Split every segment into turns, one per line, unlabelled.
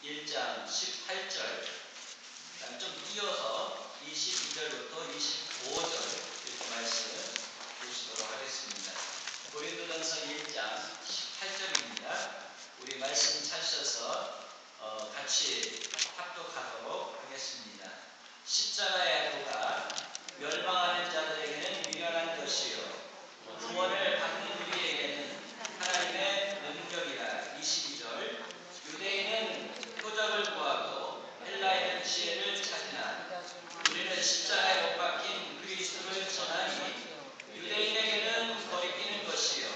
1장 18절, 좀 이어서 22절부터 25절 이렇게 말씀 보시도록 하겠습니다. 고린도전서 1장 18절입니다. 우리 말씀 찾으셔서 같이 합독하도록 하겠습니다. 십자가의 도가 멸망하는 자들에게는 미련한 것이요 구원을 받는 우리에게는 하나님의 능력이라. 22절, 유대인은 표적을 구하고 헬라인은 지혜를 찾으나 우리는 십자가에 못 박힌 그리스도를 전하니 유대인에게는 거리끼는 것이요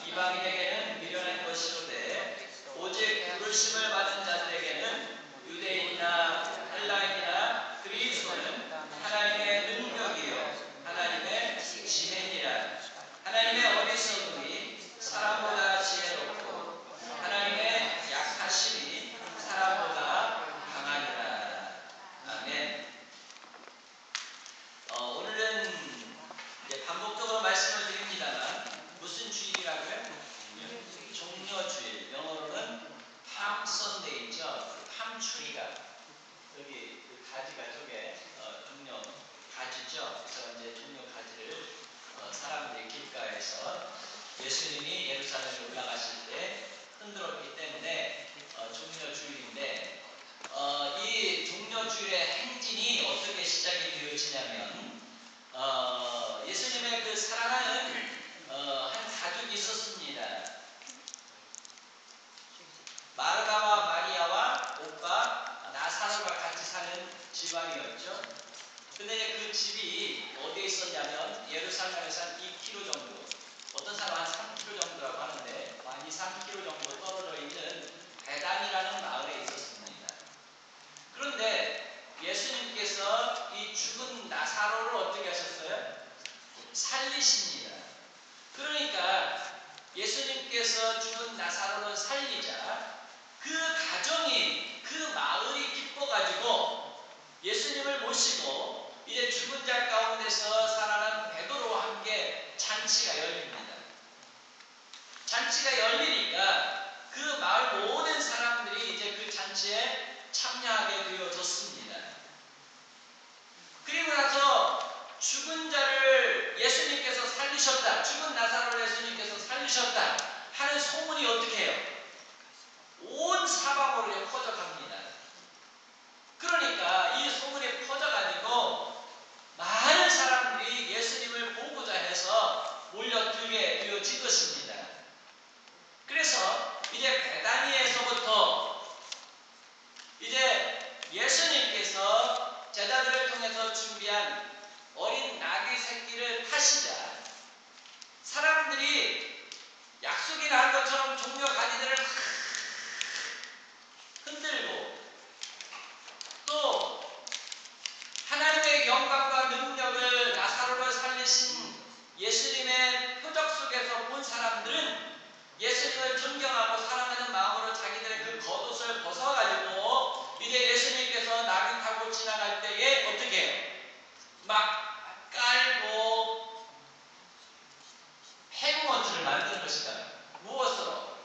이방인에게는 미련한 것이로되 오직 부르심을 받은 자들에게는 유대인이나 헬라인이나 그리스도는 하나님의 능력이요 하나님의 지혜니라. 하나님의 어리석음이 사람보다 지혜롭고 하나님의 약하심이 사람보다 강하니라. 아멘. 오늘은 이제 반복적으로 말씀을 드립니다만 무슨 주일이라고요? 종려주일, 영어로는 팜 선데이죠. 팜추리가 여기 그 가지가 쪽에 종려 가지죠. 그래서 이제 종려 가지를 사람들이 길가에서 예수님이 예루살렘에 올라가실 때 흔들었기 때문에 종려주일인데, 이 종려주일의 행진이 어떻게 시작이 되어지냐면, 예수님의 그 사랑하는 한 가족이 있었습니다. 마르다와 마리아와 오빠 나사로가 같이 사는 집안이었죠. 근데 이제 그 집이 어디에 있었냐면 예루살렘에서 한 2km 정도, 어떤 사람은 한 3km 정도라고 하는데 한 2, 3km 정도 떨어져 있는 베단이라는 마을에 있었습니다. 그런데 예수님께서 이 죽은 나사로를 어떻게 하셨어요? 살리십니다. 그러니까 예수님께서 죽은 나사로를 살리자 그 가정이, 그 마을이 기뻐가지고 예수님을 모시고 이제 죽은 자 가운데서 살아난 베드로와 함께 잔치가 열립니다. 잔치가 열리니까 그 마을 모든 사람들이 이제 그 잔치에 참여하게 되어졌습니다. 그리고 나서 죽은 자를 예수님께서 살리셨다, 죽은 나사로를 예수님께서 살리셨다 하는 소문이 어떻게 해요? 온 사방으로 퍼져갑니다. 그러니까 이 소문이 퍼져가지고 많은 사람들이 예수님을 보고자 해서 몰려들게 되어질 것입니다. 그래서 이제 베다니에서부터 이제 예수님께서 제자들을 통해서 준비한 어린 나귀 새끼를 타시자 사람들이 약속이나 한 것처럼 종려 가지들을 흔들고 또 하나님의 영광과 능력을 나사로를 살리신 예수님의 표적 속에서 본 사람들은 예수님을 존경하고 사랑하는 마음으로 자기들의 그 겉옷을 벗어가지고 이제 예수님께서 나귀 타고 지나갈 때에 어떻게 해요? 막 깔고 해궁어트를 만드는 것이다. 무엇으로?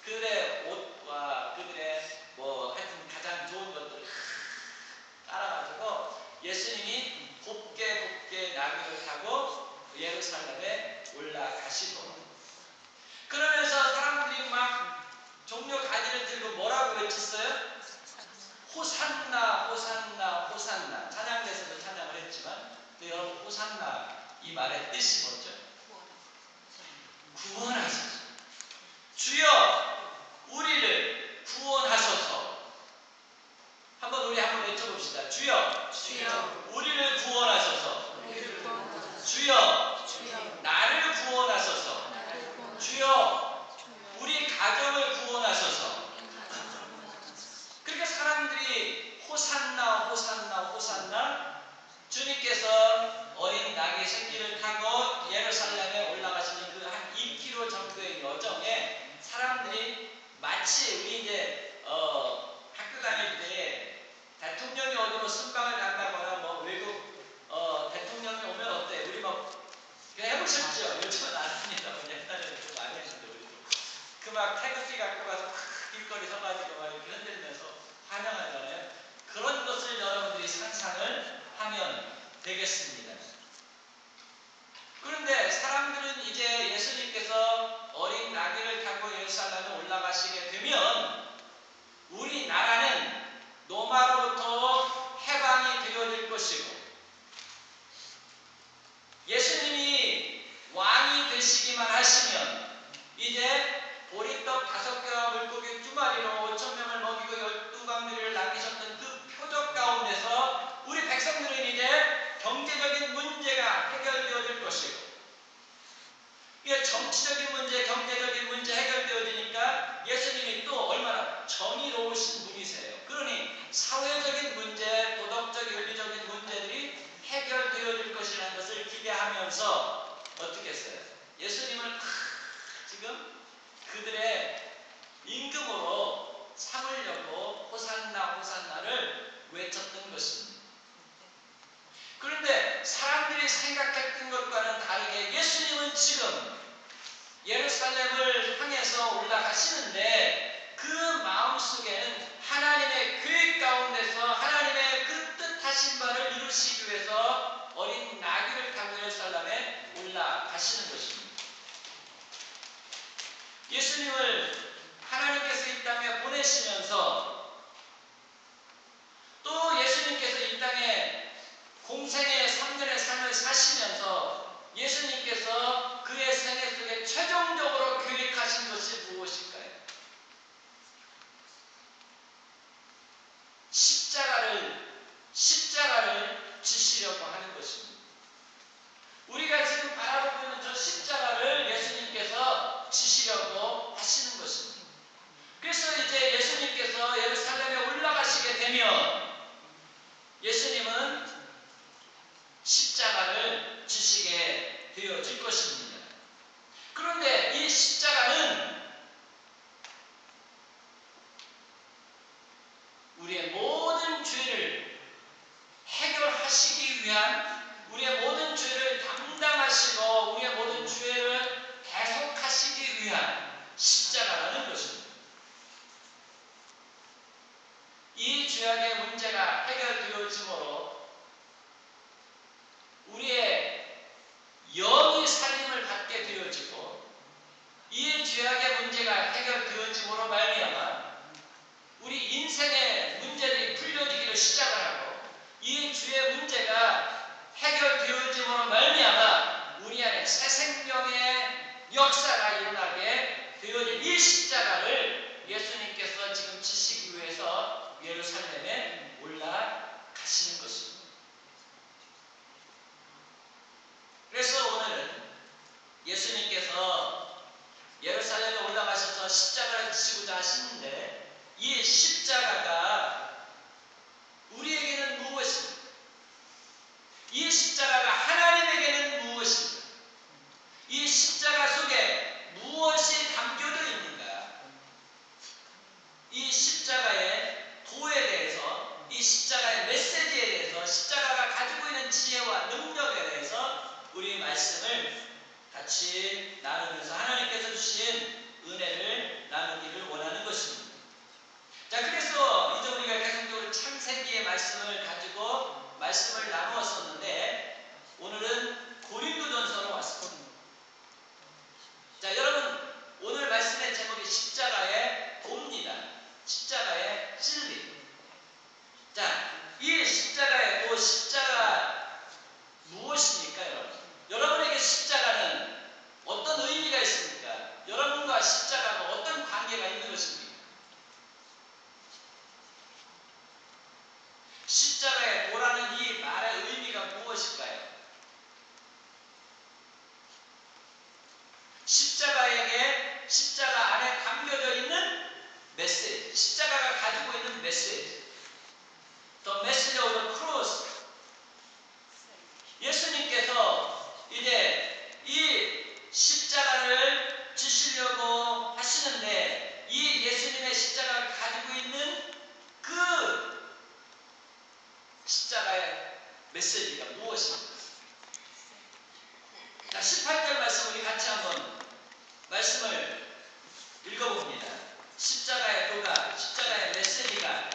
그들의 옷과 그들의 하여튼 가장 좋은 것들을 깔아가지고 예수님이 곱게 나귀를 타고 예루살렘에 올라가시고, 그러면서 사람들이 막 종려 가지를 들고 뭐라고 외쳤어요? 호산나 호산나 호산나. 찬양대에서도 찬양을 했지만 여러분, 호산나 이 말의 뜻이 뭐죠? 구원하소서. 주여 우리를 구원하소서. 우리 한번 외쳐봅시다. 주여,
주여
우리를 구원하소서.
우리를 구원하소서.
주여,
주여
나를 구원하소서.
나를 구원하소서.
주여 우리 가정을 구원하소서. 그러니까 사람들이 호산나 호산나 호산나, 주님께서 어린 나귀 새끼를 타고 예루살렘에 올라가시는 그 한 2km 정도의 여정에 사람들이 마치 우리 이제 학교 다닐 때 대통령이 어디 뭐 순방을 간다거나 뭐 외국 대통령이 오면 어때? 우리 뭐 해보셨죠? 요즘은 안 합니다. 옛날에는 좀 많이 했는데 우리도 그 막 태극기 갖고 가서 길거리 서가지고 막 이렇게 흔들면서 환영하잖아요. 그런 것을 여러분들이 상상을 하면 되겠습니다. 그런데 사람들은 이제 예수님께서 어린 나귀를 타고 예루살렘에 올라가시게 되면 우리나라는 노마로부터 해방이 되어질 것이고 예수님이 왕이 되시기만 하시면 이제 보리떡 5개와 물고기 2마리로 5,000명을 먹이고 12광리를 남기셨던 그 표적 가운데서 우리 백성들은 이제 경제적인 문제가 해결되어질 것이고 이게 정치적인 문제, 경제적인 문제 해결되어지니까 예수님이 또 얼마나 정의로우신 분이세요. 그러니 사회적인 문제, 도덕적, 윤리적인 문제들이 해결되어질 것이라는 것을 기대하면서 어떻게 했어요? 예수님을 지금 그들의 임금으로 삼으려고 호산나 호산나를 외쳤던 것입니다. 그런데 사람들이 생각했던 것과는 다르게 예수님은 지금 예루살렘을 향해서 올라가시는데 그 마음속에는 하나님의 계획 가운데서 하나님의 그 뜻하신 바를 이루시기 위해서 어린 나귀를 타고 예루살렘에 올라가시는 것입니다. 예수님을 하나님께서 이 땅에 보내시면서 또 예수님께서 이 땅에 공생의 3년의 삶을 사시면서 예수님께서 그의 생애 속에 최종적으로 계획하신 것이 무엇일까요? 십자가를 지시려고 하는 것입니다. 우리가 지금 바라보고 있는 저 십자가를 예수님께서 지시려고 하시는 것입니다. 그래서 이제 예수님께서 예루살렘에 올라가시게 되면 예수님은 십자가를 지시게 되어질 것입니다. 그런데 이 십자가는 우리의 모든 죄를 해결하시기 위한 우리의 모든 죄를 담당하시고 우리의 모든 죄를 대속하시기 위한 십자가라는 것입니다. 이 죄악의 문제가 해결되어짐으로 우리의 영이 살림을 받게 되어지고 이 죄악의 문제가 해결되어짐으로 말미암아 우리 인생의 문제들이 풀려지기를 시작을 하고 이 죄의 문제가 해결되어짐으로 말미암아 우리 안에 새 생명의 역사가 일어나게 되어진 이 십자가를 예수님께서 지금 지시기 위해서 예루살렘에 올라가시는 것입니다. 그래서 오늘은 예수님께서 예루살렘에 올라가셔서 십자가를 지시고자 하시는데 이 십자가가 우리에게는 무엇입니까? 이 십자가가 하나님에게는 무엇입니까? 이 십자가 속에 무엇이 담겨져 있는가? 이 십자가의 도에 대해서 이 십자가의 메시지에 대해서 십자가가 가지고 있는 지혜와 능력에 대해서 우리 말씀을 같이 나누면서 하나님께서 주신 은혜를 나누기를 원하는 것입니다. 자, 그래서 이제 우리가 계속적으로 창세기의 말씀을 가지고 말씀을 나누었었는데 오늘은 고린도전서로 왔습니다. 자, 여러분 오늘 말씀의 제목이 십자가의 도입니다. 십자가의 진리. 자, 이 십자가의 도, 십자가 무엇입니까, 여러분? 여러분에게 십자가는 어떤 의미가 있습니까? 여러분과 십자가가 어떤 관계가 있는 것입니까? 십자가의 도라는 이 말의 의미가 무엇일까요? 십자가 안에 담겨져 있는 메시지, 십자가가 가지고 있는 메시지, The message of the cross. 예수님께서 이제 이 십자가를 지시려고 하시는데 이 예수님의 십자가가 가지고 있는 그 십자가의 메시지가 무엇입니까? 자, 18절 말씀 우리 같이 한번 말씀을 읽어봅니다. 십자가의 도가, 십자가의 메시지가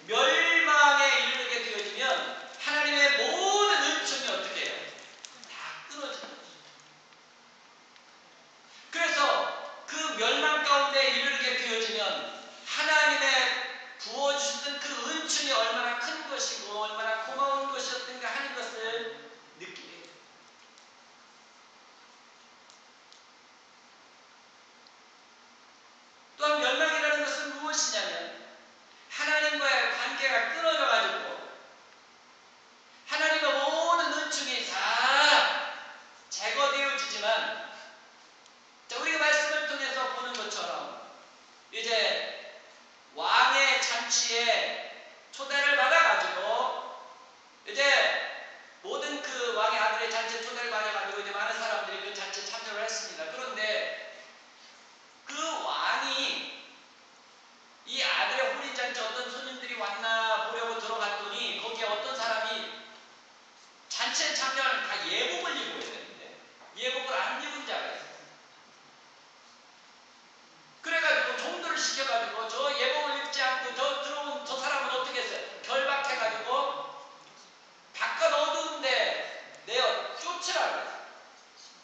멸망에 이르게 되어지면 하나님의 모든 은총이 어떻게 해요? 다 끊어지는 거죠. 그래서 그 멸망 가운데 이르게 되어지면 하나님의 부어주셨던 그 은총이 얼마나 큰 것이고 얼마나 고마운 것이었던가 하는 것을 느끼게 돼요. 또한 멸망이라는 것은 무엇이냐면 하나님과의 관계가 끊어져 가지고 하나님의 모든 은총이 다 제거되어지지만 우리가 말씀을 통해서 보는 것처럼 이제 왕의 잔치에 초대를 받아가지고 이제 모든 그 왕의 아들의 잔치에 초대를 받아가지고 이제 많은 사람들이 그 잔치에 참여를 했습니다. 그런데 그 왕이 이 아들의 혼인잔치 어떤 손님들이 왔나 보려고 들어갔더니 거기에 어떤 사람이 잔치에 참여하는 다 예복을 입어야 되는데 예복을 안 입은 자가 있어요. 그래가지고 종들을 시켜가지고 저 예복을 입지 않고 저 들어온 저 사람은 어떻게 했어요? 결박해가지고 바깥 어두운데 내어 쫓으라고.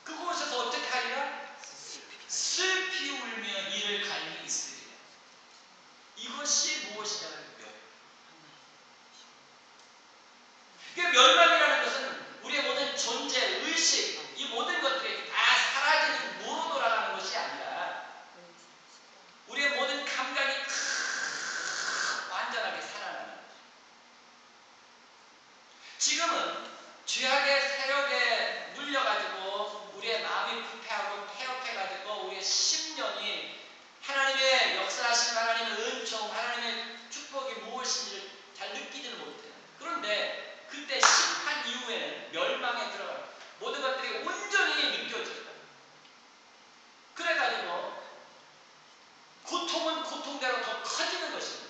그곳에서 어떻게 하리라? 슬피 울며 이를 갈리 있으리라. 이것이 무엇이냐면 멸망이라는 것은 우리의 모든 존재, 의식, 이 모든 것들이 다 사라지는 무로 돌아가는 것이 아니라 우리의 모든 감각이 완전하게 살아나는. 지금은 죄악의 세력에 눌려가지고 우리의 마음이 부패하고 폐역해가지고 우리의 심령이 하나님의 역사하신 하나님의 은총, 하나님의 축복이 무엇인지를 잘 느끼지는 못해요. 그런데 그때 심판 이후에는 멸망에 들어가요. 모든 것들이 온전히 느껴져요. 그래가지고 고통은 고통대로 더 커지는 것입니다.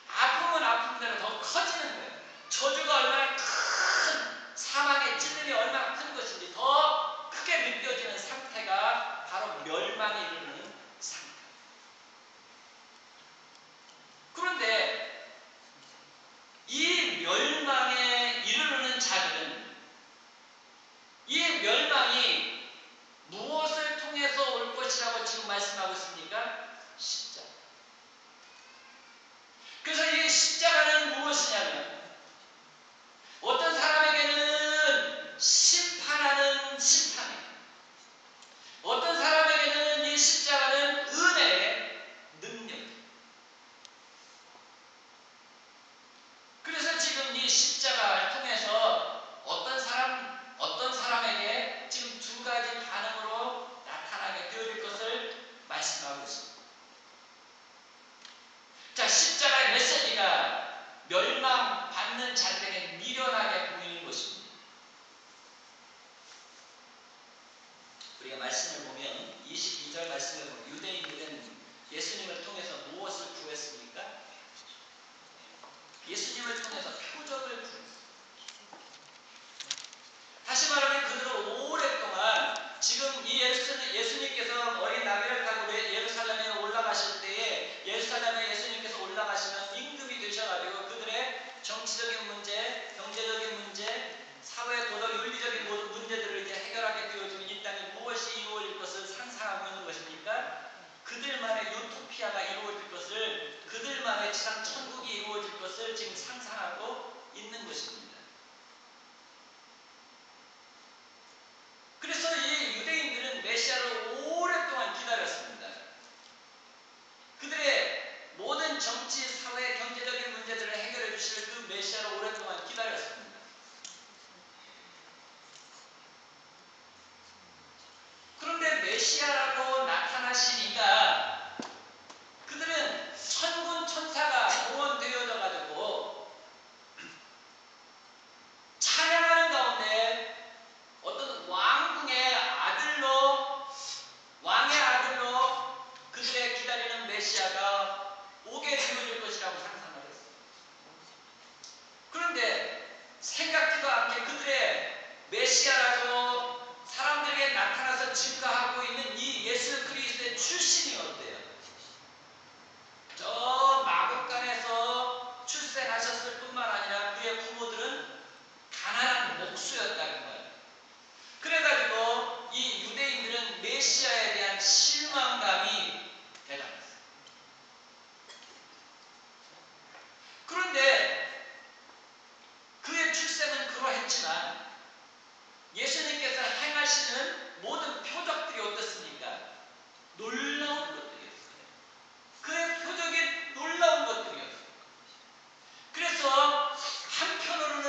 아픔은 아픔대로 더 커지는 거예요. 저주가 얼마나 큰, 사망의 찔림이 얼마나 큰 것인지 더 크게 느껴지는 상태가 바로 멸망에 이르는 상태. 그런데 이 멸망에 이르는 자들은 이 멸망이 무엇을 통해서 올 것이라고 지금 말씀하고 있습니까? 십자가. 그래서 이 십자가는 무엇이냐면 어떤 사람에게는 심판하는 심판이에요. 어떤 사람에게는 이 십자가는 은혜의 능력이에요. 그래서 지금 이 십자가를 통해서 어떤 사람에게 지금 두 가지 반응으로 나타나게 되어질 것을 말씀하고 있습니다. 자, 십자가의 메시지가 멸망받는 자들에게 미련하게 보이는 것입니다. 우리가 말씀을 보면 22절 말씀을 보면 유대인들은 예수님을 통해서 무엇을 구했습니까? 예수님을 통해서 표적을 구했습니다. 다시 말하면 그들은 오랫동안 지금 이 예수님께서 어린 나귀를 타고 예루살렘에 올라가실 때에 예루살렘에 예수님께서 올라가시면 임금이 되셔가지고 그들의 정치적인 문제, 경제적인 문제, 사회, 도덕, 윤리적인 모든 문제들을 이제 해결하게 되어지면 이 땅에 무엇이 이루어질 것을 상상하고 있는 것입니까? 그들만의 유토피아가 이루어질 것을, 그들만의 지상 천국이 이루어질 것을 지금 상상하고 있는 것입니다. 그래서 이 유대인들은 메시아를 오랫동안 기다렸습니다. 그들의 모든 정치, 사회, 경제적인 문제들을 해결해 주실 그 메시아를 오랫동안 기다렸습니다. 그런데 메시아라고 나타나시니까 그들은 천군 천사가 동원되어져 가지고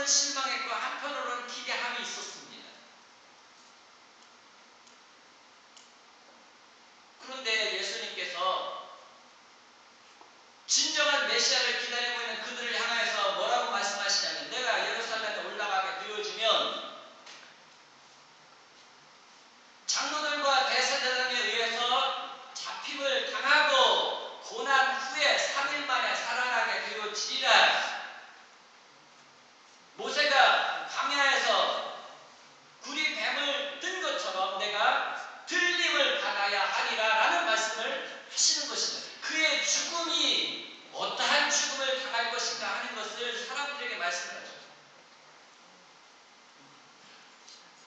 실망했고 한편으로는 기대함이 있었습니다. 그런데 예수님께서 진정한 메시아를 기다리고 있는 그들을 향해서 뭐라고 말씀하시냐면, 내가 예루살렘에 올라가게 되어지면 장로들과 대제사장에 의해서 잡힘을 당하고 고난 후에 3일 만에 살아나게 되어지리라. 모세가 광야에서 구리 뱀을 든 것처럼 내가 들림을 받아야 하리라 라는 말씀을 하시는 것입니다. 그의 죽음이 어떠한 죽음을 당할 것인가 하는 것을 사람들에게 말씀을 하죠.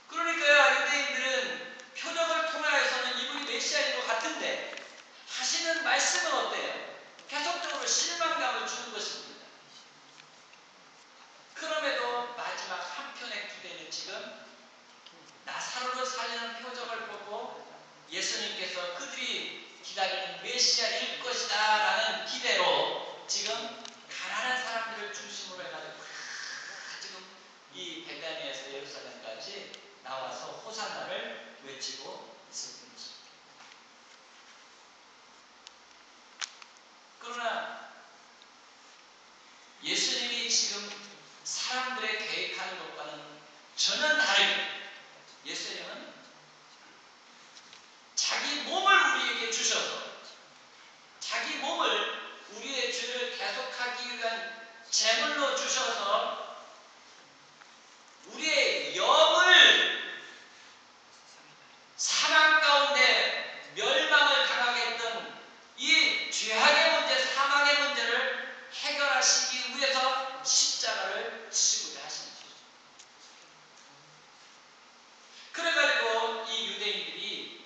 그러니까 유대인들은 표적을 통하여서는 이분이 메시아인 것 같은데 하시는 말씀은 어때요? 계속적으로 실망감을 주는 것입니다. 그럼에도 마지막 한편의 기대는 지금 나사로를 살리는 표적을 보고 예수님께서 그들이 기다리는 메시아일 것이다 라는 기대로 지금 가난한 사람들을 중심으로 해가지고 지금 이 베다니에서 예루살렘까지 나와서 호산나를 외치고 있었던 것입니다. 그러나 예수님이 지금 사람들의 계획하는 것과는 전혀 다르게 예수님은 자기 몸을 우리에게 주셔서 자기 몸을 우리의 죄를 계속하기 위한 제물로 주셔서 우리의 영을 사망 가운데 멸망을 당하게 했던 이 죄악의 문제, 사망의 문제를 해결하시기 위해서 십자가를 지시고자 하시는 거죠. 그래가지고 이 유대인들이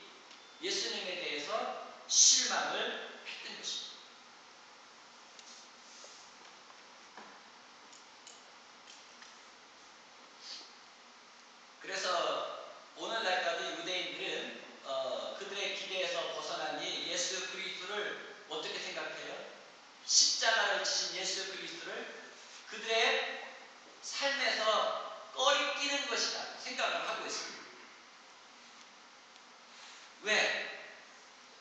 예수님에 대해서 실망을 했던 것입니다. 그래서 오늘날까지 유대인들은 그들의 기대에서 벗어나니 예수 그리스도를 어떻게 생각해요? 십자가를 지신 예수 그리스도를 그들의 삶에서 꺼리끼는 것이다 생각을 하고 있습니다. 왜?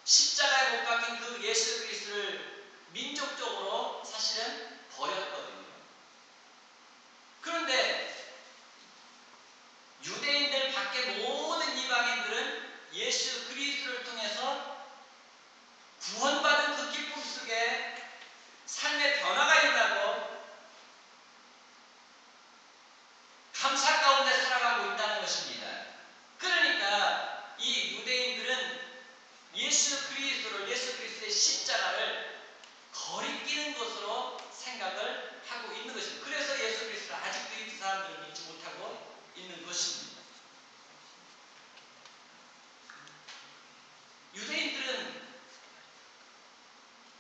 십자가에 못 박힌 그 예수 그리스도를 민족적으로 사실은 버렸거든요. 그런데 유대인들 밖에 모든 이방인들은 예수 그리스도를 통해서 구원받은 그 기쁨 속에 삶의 변화가 일어나고 감사 가운데 살아가고 있다는 것입니다. 그러니까 이 유대인들은 예수 그리스도의 십자가를 거리끼는 것으로 생각을 하고 있는 것입니다. 그래서 예수 그리스도를 아직도 이 사람들은 믿지 못하고 있는 것입니다. 유대인들은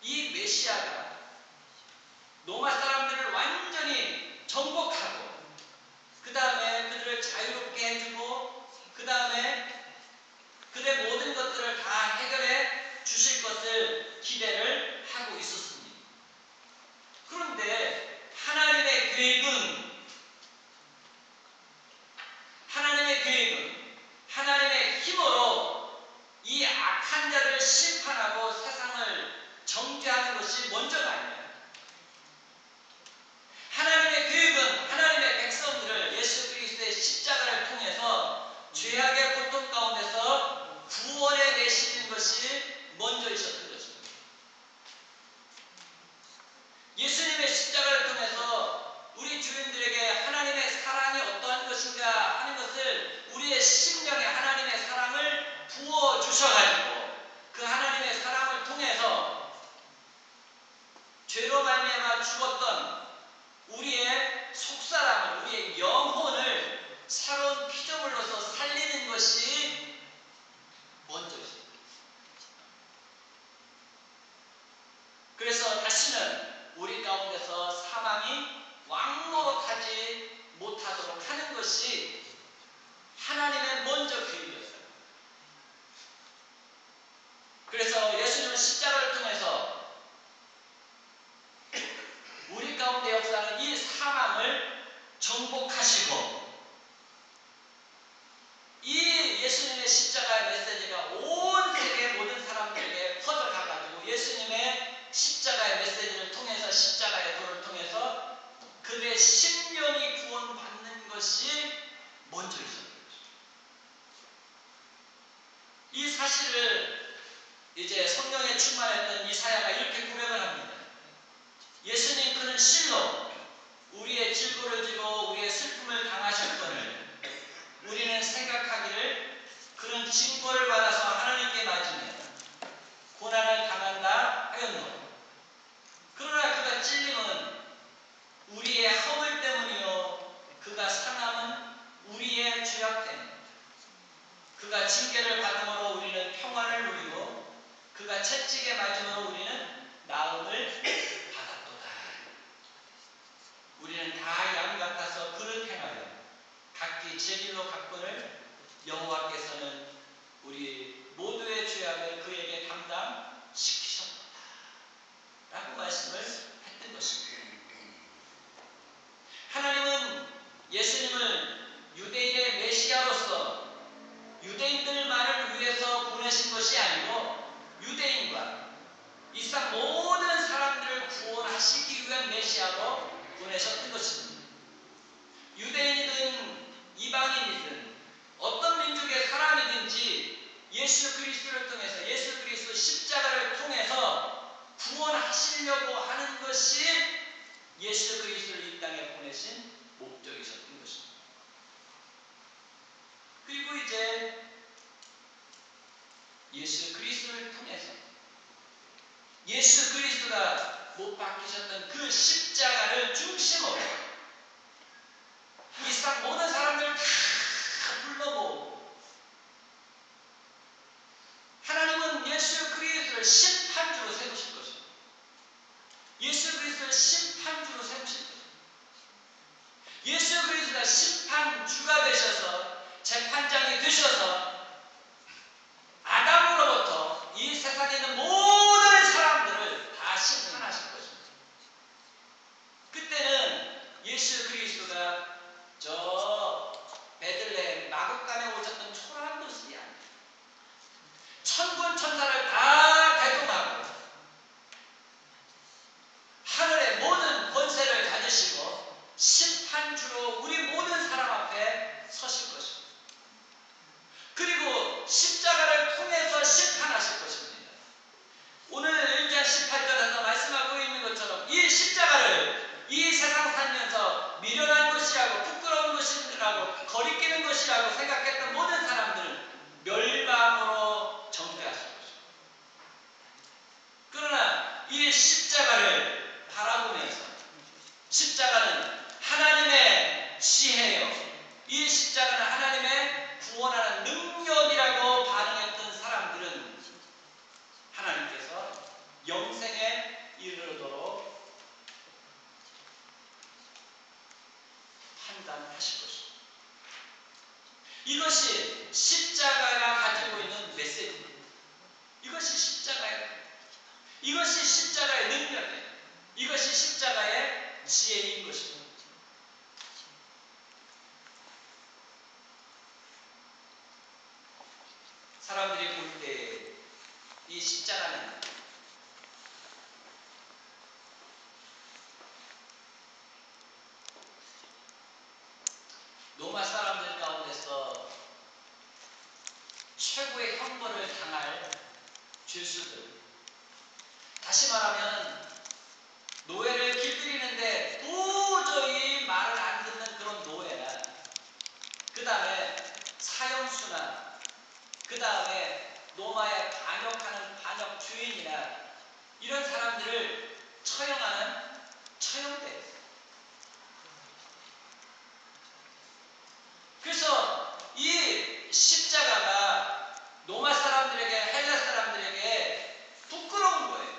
이 메시아가 로마 사람들을 완전히 정복하고 그 다음에 그들을 자유롭게 해주고 그 다음에 그들의 모든 것들을 다 해결해 주실 것을 기대를 하고 있었습니다. 그런데 하나님의 계획은 하나님의 힘으로 이 악한 자들을 심판하고 세상을 정죄하는 것이 먼저가 아니에요. 하나님의 계획은 하나님의 백성들을 예수 그리스도의 십자가를 통해서 죄악의 고통 가운데서 구원해 내시는 것이 먼저이셨던 것입니다. 예수님의 십자가를 통해서 우리 주인들에게 하나님의 사랑이 어떠한 것인가 하는 것을 우리의 심령에 하나님의 사랑을 부어주셔가지고 그 하나님의 사랑을 통해서 죄로 말미암아 죽었던 우리의 속사람을, 우리의 영혼을 새로운 피조물로서 살리는 것이 먼저입니다. 그래서 다시는 우리 가운데서 사망이 왕노릇하지 못하도록 하는 것이 하나님의 먼저 계획이었어요. 그래서 예수님은 십자가를 통해서 우리 가운데 역사하는 이 사망을 정복하시고 이 예수님의 십자가의 메시지가 온 세계 모든 사람들에게 퍼져가가지고 예수님의 십자가의 메시지를 통해서 십자가의 도를 통해서 그들의 심령이 구원받는 것이 먼저 있었던 것입니다. 이 사실을 이제 성령에 충만했던 이사야가 이렇게 고백을 합니다. 예수님 그는 실로 우리의 질고를 지고 우리의 슬픔을 당하셨거늘 우리는 생각하기를 그는 징벌을 받아서 하나님께 맞으며 고난을 당한다 하였노. 그러나 그가 찔림은 우리의 허물 때문이요 그가 상함은 우리의 죄악 때문이다. 그가 징계를 받음으로 우리는 평안을 누리고 그가 채찍에 맞음으로 우리는 나음을 받았도다. 우리는 다 양 같아서 그를 행하여 각기 제 길로 갔거늘 여호와께서는 우리 모두의 죄악을 그에게 담당시키셨다 라고 말씀을 했던 것입니다. 하나님은 예수님을 유대인의 메시아로서 유대인들만을 위해서 보내신 것이 아니고 유대인과 이 땅 모든 사람들을 구원하시기 위한 메시아로 보내셨던 것입니다. 유대인이든 이방인이든 어떤 민족의 사람이든지 예수 그리스도를 통해서 예수 그리스도 십자가를 통해서 구원하시려고 하는 것이 예수 그리스도를 이 땅에 보내신 목적이셨던 것입니다. 그리고 이제 예수 그리스도를 통해서 예수 그리스도가 못 박히셨던 그 십자가를 중심으로 이 세상 모든 사람들을 다 불러모으고 하나님은 예수 그리스도를 심판주로 세우실 것입니다. 예수 그리스도를 심판주로 세우실 것입니다. 예수 그리스도가 심판주가 되셔서 재판장이 되셔서 아담으로부터 이 세상에 있는 모든 사람들을 다 심판하실 것입니다. 그때는 예수 그리스도가 저 베들레헴 마곡간에 오셨던 초라한 모습이 아니에요. 천군 천사를 다 대동하고 하늘의 모든 권세를 가지시고 심판주로 우리 모든 사람 앞에 서실 것입니다. 그리고 십자가를 통해서 심판하실 것입니다. 오늘 1장 18절에서 말씀하고 있는 것처럼 이 십자가를 이 세상 살면서 미련한 것이라고 부끄러운 것이라고 거리끼는 것이라고 생각했던 모든 사람들은 멸망으로 정죄하실 것입니다. 그러나 이 십자가를 바라보면서 십자가는 하나님의 지혜요 이 십자가는 하나님의 구원하는 능력이라고 반응했던 사람들은 하나님께서 영생에 이르도록 판단하실 것입니다. 이것이 십자가가 가지고 있는 메시지입니다. 이것이 십자가예요. 이것이 십자가의 능력이에요. 이것이 십자가의 지혜인 것입니다. 사람들이 볼 때 이 십자가는 로마 사람들 가운데서 최고의 형벌을 당할 죄수들, 다시 말하면 노예를 길들이는데 도저히 말을 안 듣는 그런 노예나 그 다음에 사형수나 그 다음에 로마에 반역하는 반역 주인이나 이런 사람들을 처형하는 처형대. 그래서 이 십자가가 로마 사람들에게 헬라 사람들에게 부끄러운 거예요.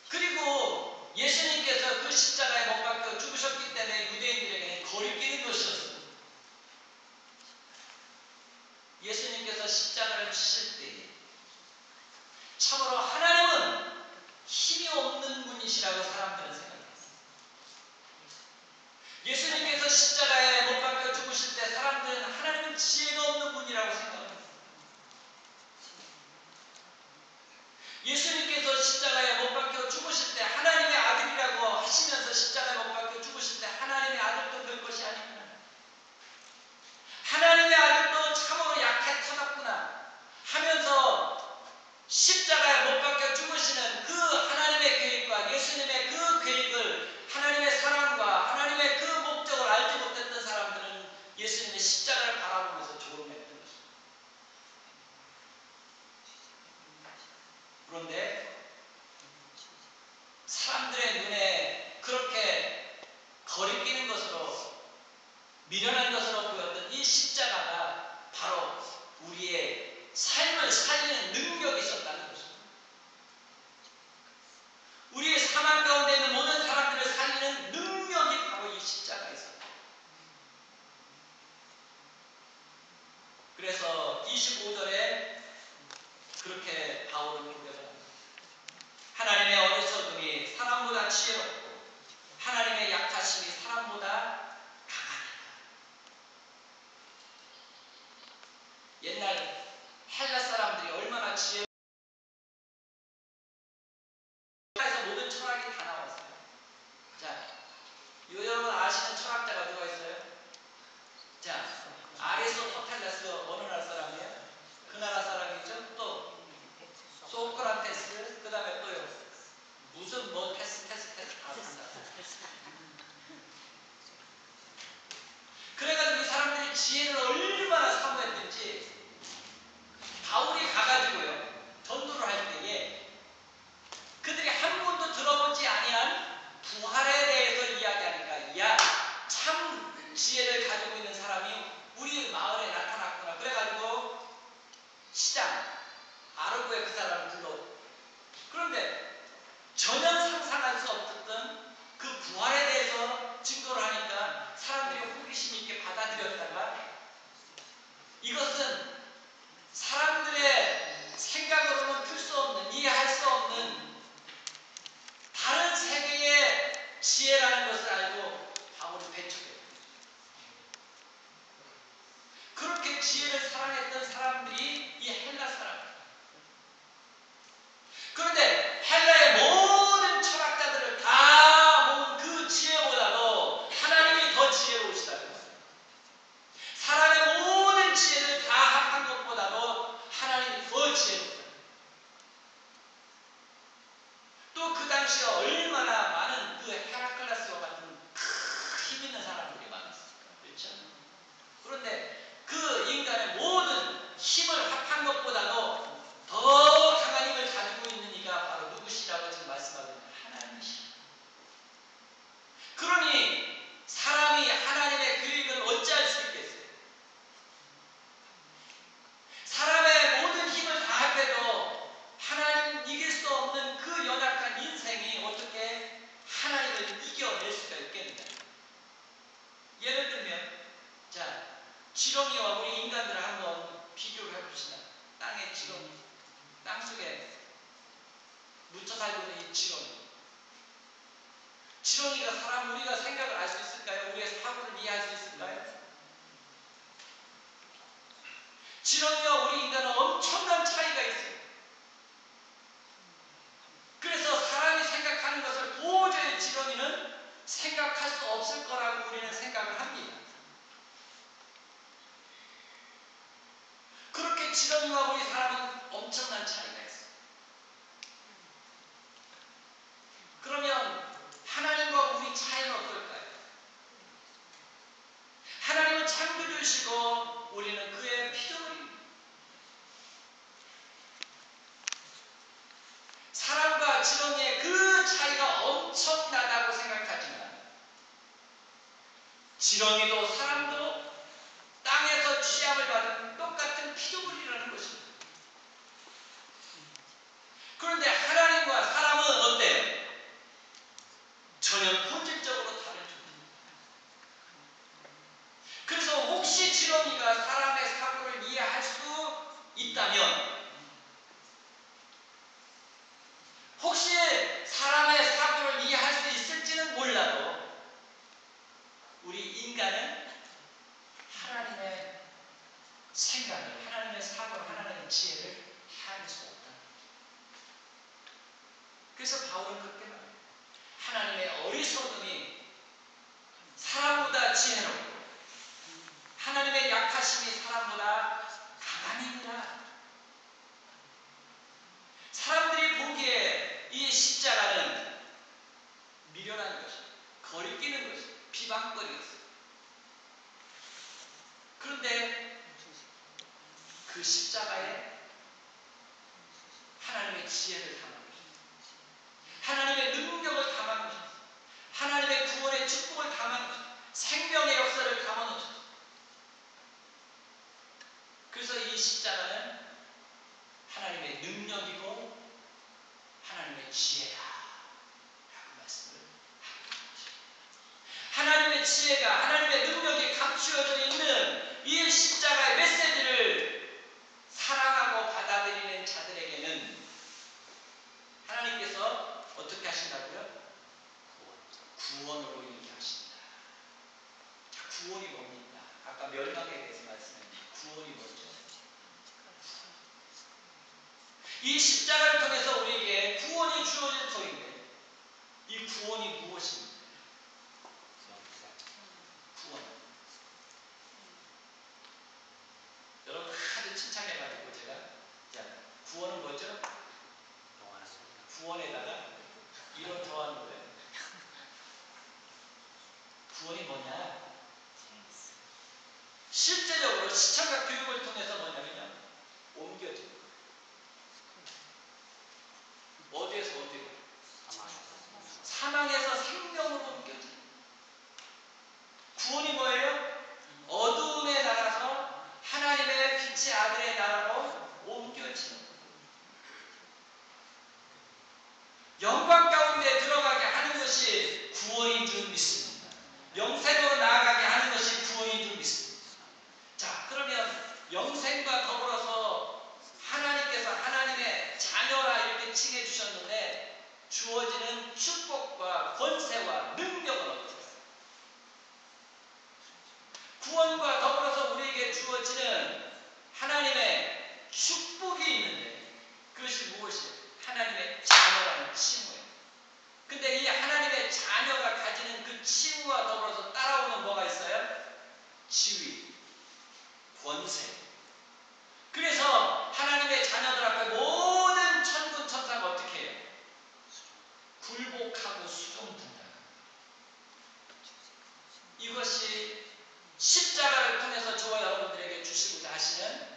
그리고 예수님께서 그 십자가에 못 박혀 죽으셨기 때문에 유대인들에게 거리끼는 것이었어요. 예수님께서 십자가를 지실 때 참으로 하나님은 힘이 없는 분이시라고 사람들은 생각했어요. 계획을, 하나님의 사랑과 하나님의 그 목적을 알지 못했던 사람들은 예수님의 십자가를 바라보면서 조롱했던 것입니다. 그런데 사람들의 눈에 그렇게 거리끼는 것으로, 미련한 것으로 보였던 이 십자가가 바로 우리의 삶을 살리는 능력이 있었다는 것입니다. 우리의 사망 가운데 있는 모든 사람들을 살리는 능력이 바로 이 십자가에 있었다. 그래서 25절에 그렇게 바울은 고백합니다. 하나님의 어리석음이 사람보다 지혜롭고 하나님의 약하심이 사람보다 강하니라. 옛날 헬라 사람들이 얼마나 지혜롭고 에서 모든 철학이 다 나왔어요. 자, 여러분 아시는 철학자가 누가 있어요? 자, 아리스토텔레스 어느 나라 사람이에요? 그 나라 사람이죠. 또 소크라테스, 그 다음에 또요. 무슨 뭐 테스 다 있습니다. 그래가지고 이 사람들이 지혜를 얼마나 사모했든지 바울이 가가지고요 전도를 할 때에 그들이 한 번도 들어보지 아니한 부활에 대해서 이야기하니까, 야, 참 지혜를 가지고 있는 사람이 우리 마을에 나타났구나. 그래가지고 시장 아르고에 그 사람을 불러. 그런데 전혀 상상할 수 없었던 그 부활에 대해서 증거를 하니까 사람들이 호기심 있게 받아들였다가, 이것은 사람들의 생각으로는 풀 수 없는, 이해할 수 없는 다른 세계의 지혜라는 것을 알고 바울이 배척했다. 그렇게 지혜를 사랑했던 사람들이 이 헬라 사람. 그런데 헬라의 모든 철학자들을 다 모은 그 지혜보다도 하나님이 더 지혜로우시다는 거예요. 사람의 모든 지혜를 다 합한 것보다도 하나님이 더 지혜롭다. 또 그 당시에 얼마나 많은 그 헤라클레스와 같은 힘 있는 사람들이 많았을까. 그렇죠? 그런데 그 인간의 모든 힘을 합한 것보다도 더 강한 힘을 가지고 있는 이가 바로 누구시라고 지금 말씀하고 있는 하나님이시다. 그러니 사람이 하나님의 계획을 어찌할 수 있겠어요? 사람의 모든 힘을 다합해도 하나님 이길 수 없는 그 연약한 인생이 어떻게 하나님을 이겨낼 수가 있겠느냐. 예를 들면, 자, 지렁이와 우리 인간들을 한번 비교를 해봅시다. 땅의 지렁이, 땅속에 묻혀 살고 있는 이 지렁이. 지렁이가 사람, 우리가 생각을 알 수 있을까요? 우리의 사고를 이해할 수 있을까요? 지렁이와 우리 인간은 엄청난 차이가 있어요. 그래서 사람이 생각하는 것을 도저히 지렁이는 생각할 수 없을 거라고 우리는 생각을 합니다. 그렇게 지렁이와 우리 사람은 엄청난 차이가 있어요. 그러면 하나님과 우리 차이는 어떨까요? 하나님은 창조주시고 우리는 그의 피조물입니다. 사람과 지렁이의 그 차이가 엄청나다고 생각하지만, 지렁이도 사람도 땅에서 취함을 받은 똑같은 피조물이라는 것입니다. 그런데 하나님과 사람은 어때요? 전혀 본질적으로 다른 존재입니다. 그래서 혹시 지렁이가 사람의 사고를 이해할 수 있다면, 혹시 사람의 사고를 이해할 수 있을지는 몰라도 우리 인간은 하나님의 지혜가 하나님의 능력이 감추어져 있는 이 십자가의 메시지를 사랑하고 받아들이는 자들에게는 하나님께서 어떻게 하신다고요? 구원으로 이르게 하신다. 자, 구원이 뭡니까? 아까 멸망에 대해서 말씀했는데 구원이 뭐죠? 이 십자가를 통해서 우리에게 구원이 주어질 터인데 이 구원이 무엇입니까? 구원. 여러분 하도 칭찬해가지고 제가 자, 구원은 뭐죠? 구원에다가 이런 더하는 거예요. 구원이 뭐냐? 실제적으로 시청각 교육을 통해서 뭐냐면요, 옮겨진 거예요. 어디에서 어디로? 사망에서 생명으로 옮겨진 거예요. 구원이 뭐예요? 어두움에 나가서 하나님의 빛의 아들의 나라로 옮겨지는 거예요. 영광 가운데 들어가게 하는 것이 구원인 줄 믿습니다. 영생으로 나아가게 하는 것이 구원인 줄 믿습니다. 자, 그러면 영생과 더불어서 하나님께서 하나님의 자녀라 이렇게 칭해 주셨는데 주어지는 축복과 권세와 능력은 어떻습니까? 구원과 더불어서 우리에게 주어지는 하나님의 축복이 있는데 그것이 무엇이에요? 하나님의 자녀라는 칭호예요. 근데 이 하나님의 자녀가 가지는 그 칭호와 더불어서 따라오는 뭐가 있어요? 지위, 권세. 그래서 하나님의 자녀들 앞에 모든 천군 천사가 어떻게 해요? 굴복하고 수종든다. 이것이 십자가를 통해서 저와 여러분들에게 주시고자 하시는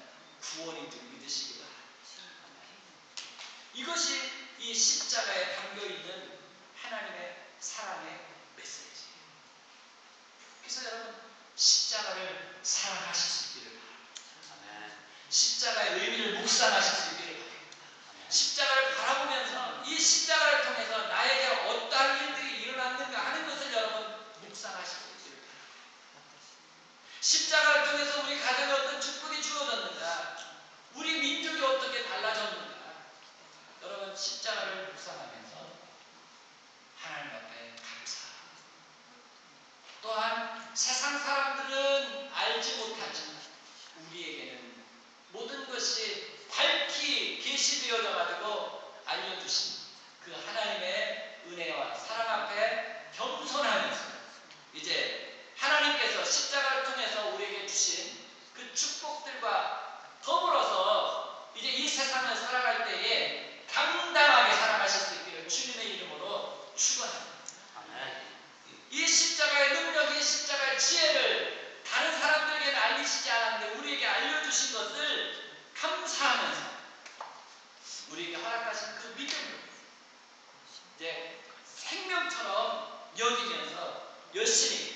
구원인 줄 믿으시기 바랍니다. 이것이 이 십자가에 담겨있는 하나님의 사랑의 메시지예요. 그래서 여러분 십자가를 사랑하실 수 있기를 바랍니다. 십자가의 의미를 묵상하실 수 있기를 바랍니다. 십자가를 바라보면서 이 십자가를 통해서 나에게 어떠한 일들이 일어났는가 하는 것을 여러분 묵상하실 수 있기를 바랍니다. 십자가를 통해서 우리 가정에 어떤 축복이 주어졌는가, 우리 민족이 어떻게 달라졌는가, 여러분 십자가를 묵상하면서 하나님 앞에 감사합니다. 또한 세상 사람들은 알지 못하지만 우리에게는 모든 것이 밝히 계시되어져 가지고 알려주신 그 하나님의 은혜와 사랑 앞에 겸손하면서 이제 하나님께서 십자가를 통해서 우리에게 주신 그 축복들과 더불어서 이제 이 세상을 살아갈 때에 당당하게 살아가실 수 있기를 주님의 이름으로 축원합니다. 이 십자가의 능력이 십자가의 지혜를 다른 사람들에게는 알리시지 않았는데 우리에게 알려주신 것을 감사하면서 우리에게 허락하신 그 믿음을 이제 생명처럼 여기면서 열심히